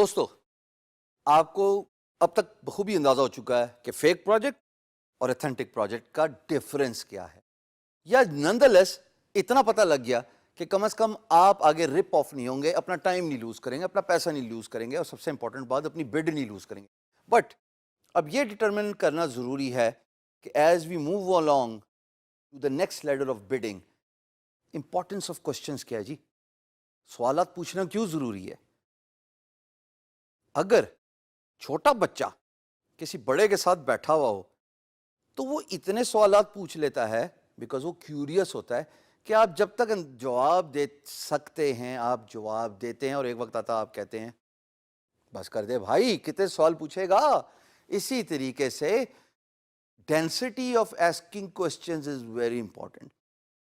دوستو آپ کو اب تک بخوبی اندازہ ہو چکا ہے کہ فیک پروجیکٹ اور ایتھنٹک پروجیکٹ کا ڈیفرنس کیا ہے، یا نندلیس اتنا پتہ لگ گیا کہ کم از کم آپ آگے رپ آف نہیں ہوں گے، اپنا ٹائم نہیں لوز کریں گے، اپنا پیسہ نہیں لوز کریں گے، اور سب سے امپورٹنٹ بات اپنی بڈ نہیں لوز کریں گے. بٹ اب یہ ڈٹرمن کرنا ضروری ہے کہ as we move along to the next level of bidding, importance of questions کیا ہے جی؟ سوالات پوچھنا کیوں ضروری ہے؟ اگر چھوٹا بچہ کسی بڑے کے ساتھ بیٹھا ہوا ہو تو وہ اتنے سوالات پوچھ لیتا ہے بیکاز وہ کیوریس ہوتا ہے کہ آپ جب تک جواب دے سکتے ہیں آپ جواب دیتے ہیں، اور ایک وقت آتا آپ کہتے ہیں بس کر دے بھائی، کتنے سوال پوچھے گا. اسی طریقے سے density of asking questions is very important.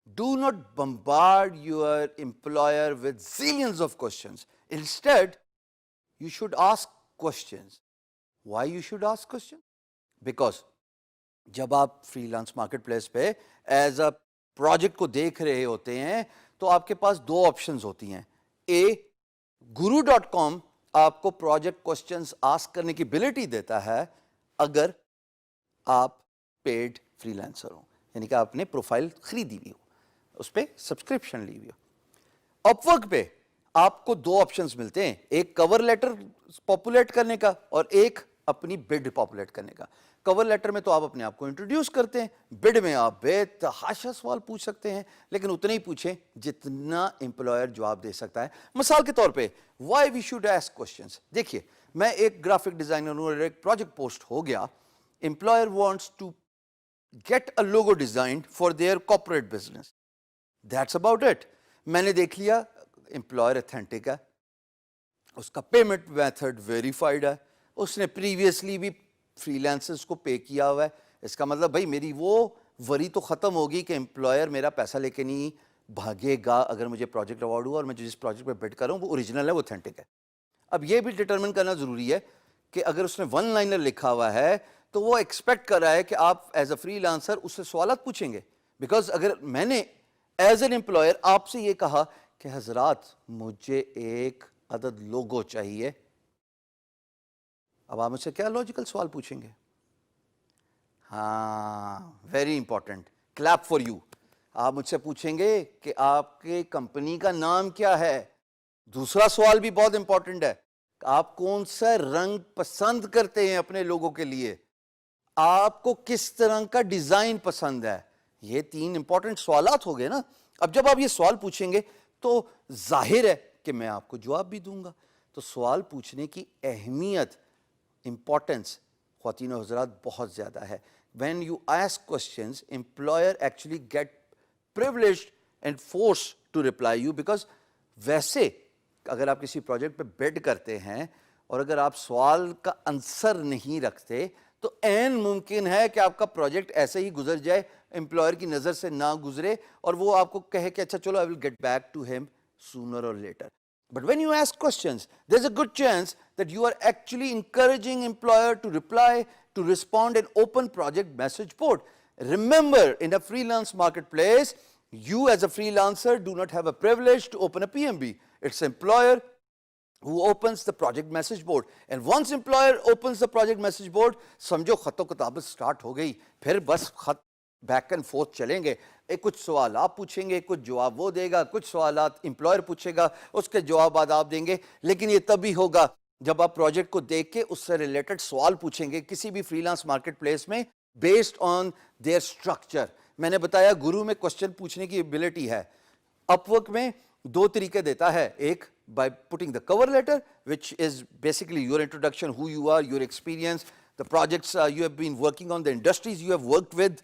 Do not bombard your employer with zillions of questions. Instead, you should ask questions. Why you should ask questions? Because جب آپ فری لانس مارکیٹ پلیس پہ as a project کو دیکھ رہے ہوتے ہیں تو آپ کے پاس دو آپشنز ہوتی ہیں. guru.com آپ کو پروجیکٹ کوسچنز آسک کرنے کی ابیلٹی دیتا ہے اگر آپ پیڈ فری لانسر ہوں، یعنی کہ آپ نے پروفائل خریدی ہوئی ہو، اس پہ سبسکرپشن لی ہوئی ہو. اپ ورک پہ آپ کو دو آپشنز ملتے ہیں، ایک کور لیٹر پاپولیٹ کرنے کا اور ایک اپنی بڈ پاپولیٹ کرنے کا. کور لیٹر میں تو آپ اپنے آپ کو انٹروڈیوس کرتے ہیں، بڈ میں آپ بے تحاشا سوال پوچھ سکتے ہیں، لیکن اتنے ہی پوچھیں جتنا امپلائر جواب دے سکتا ہے. مثال کے طور پہ why we should ask questions. دیکھیے میں ایک گرافک ڈیزائنر ہوں اور ایک پروجیکٹ پوسٹ ہو گیا، employer wants to get a logo designed for their corporate business. That's about it. میں نے دیکھ لیا امپلائر ایتھینٹک ہے، اس کا پیمنٹ میتھڈ ویریفائڈ ہے، اس نے پریویسلی بھی فری لانسرز کو پے کیا ہوا ہے. اس کا مطلب بھائی میری وہ وری تو ختم ہوگی کہ امپلائر میرا پیسہ لے کے نہیں بھاگے گا اگر مجھے پروجیکٹ اوارڈ ہوا اور میں جس پروجیکٹ پہ بڈ کر رہا ہوں وہ اوریجنل ہے، وہ ایتھینٹک ہے. اب یہ بھی ڈٹرمن کرنا ضروری ہے کہ اگر اس نے ون لائنر لکھا ہوا ہے تو وہ ایکسپیکٹ کر رہا ہے کہ آپ ایز اے فری لانسر اس سے سوالات پوچھیں گے. بیکاز اگر میں نے ایز این امپلائر آپ سے یہ کہا کہ حضرات مجھے ایک عدد لوگو چاہیے، اب آپ مجھ سے کیا لاجیکل سوال پوچھیں گے؟ ہاں very important, clip for you. آپ مجھ سے پوچھیں گے کہ آپ کے کمپنی کا نام کیا ہے. دوسرا سوال بھی بہت امپورٹنٹ ہے، آپ کون سا رنگ پسند کرتے ہیں اپنے لوگوں کے لیے، آپ کو کس طرح کا ڈیزائن پسند ہے. یہ تین امپورٹنٹ سوالات ہو گئے نا. اب جب آپ یہ سوال پوچھیں گے تو ظاہر ہے کہ میں آپ کو جواب بھی دوں گا. تو سوال پوچھنے کی اہمیت، امپورٹنس خواتین و حضرات بہت زیادہ ہے. when you ask questions employer actually get privileged and forced to reply you because ویسے اگر آپ کسی پروجیکٹ پہ بڈ کرتے ہیں اور اگر آپ سوال کا آنسر نہیں رکھتے تو عین ممکن ہے کہ آپ کا پروجیکٹ ایسے ہی گزر جائے، امپلائر کی نظر سے نہ گزرے اور وہ آپ کو کہے کہ اچھا چلو I will get back to him sooner or later. But when you ask questions, there's a good chance that you are actually encouraging employer to reply, to respond and open project message board. Remember, in a freelance marketplace, you as a freelancer do not have a privilege to open a PMB. It's employer who opens the project message board. And once employer opens the project message board, سمجھو خط و کتابت start ہو گئی. پھر بس خط back and fourth چلیں گے. کچھ سوال آپ پوچھیں گے، کچھ جواب وہ دے گا، کچھ سوالات امپلائر پوچھے گا، اس کے جوابات آپ دیں گے. لیکن یہ تب ہی ہوگا جب آپ پروجیکٹ کو دیکھ کے اس سے ریلیٹڈ سوال پوچھیں گے کسی بھی فری لانس مارکیٹ پلیس میں بیسڈ آن دیئر اسٹرکچر. میں نے بتایا گرو میں کوشچن پوچھنے کی ایبلٹی ہے، اپ ورک میں دو طریقے دیتا ہے. ایک by putting the cover letter, which is basically your introduction, who you are, your experience, the projects you have been working on, the industries you have worked with,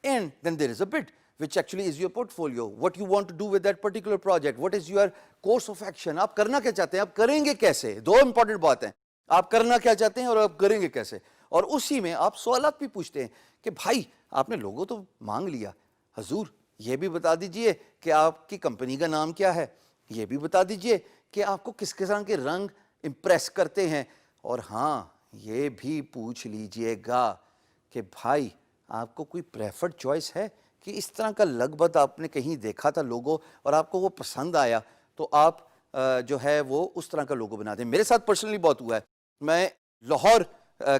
and then there is a bid, which actually is your portfolio, what you want to do with that particular project, what is your course of action, آپ کرنا کیا چاہتے ہیں، آپ کریں گے کیسے. دو important باتیں، آپ کرنا کیا چاہتے ہیں اور آپ کریں گے کیسے. اور اسی میں آپ سوالات بھی پوچھتے ہیں کہ بھائی آپ نے لوگو تو مانگ لیا، حضور یہ بھی بتا دیجئے کہ آپ کی کمپنی کا نام کیا ہے، یہ بھی بتا دیجئے کہ آپ کو کس قسم کے رنگ امپریس کرتے ہیں، اور ہاں یہ بھی پوچھ لیجئے گا کہ بھائی آپ کو کوئی پریفرڈ چوائس ہے کہ اس طرح کا لگ بھگ آپ نے کہیں دیکھا تھا لوگو اور آپ کو وہ پسند آیا تو آپ جو ہے وہ اس طرح کا لوگو بنا دیں. میرے ساتھ پرسنلی بہت ہوا ہے. میں لاہور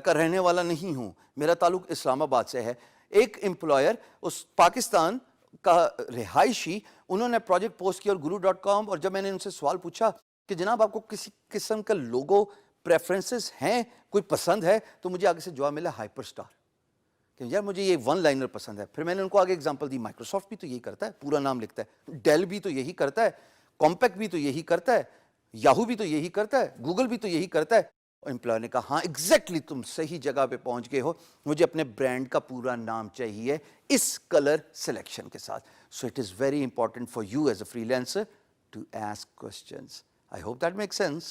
کا رہنے والا نہیں ہوں, میرا تعلق اسلام آباد سے ہے. ایک امپلائر اس پاکستان کا رہائشی, انہوں نے پروجیکٹ پوسٹ کیا اور guru.com, اور جب میں نے ان سے سوال پوچھا کہ جناب آپ کو کسی قسم کا لوگو پریفرنسز ہیں, کوئی پسند ہے, تو مجھے آگے سے جواب ملا ہائپر اسٹار, کہ یار مجھے یہ ون لائنر پسند ہے. پھر میں نے ان کو آگے اگزامپل دی, مائکروسافٹ بھی تو یہی کرتا ہے, پورا نام لکھتا ہے. ڈیل بھی تو یہی کرتا ہے, کمپیکٹ بھی تو یہی کرتا ہے, یاہو بھی تو یہی کرتا ہے, گوگل بھی تو یہی کرتا ہے. امپلائر نے کہا ہاں ایگزیکٹلی تم صحیح جگہ پہ پہنچ گئے ہو, مجھے اپنے برانڈ کا پورا نام چاہیے اس کلر سلیکشن کے ساتھ. So it is very important for you as a freelancer to ask questions. I hope that make sense.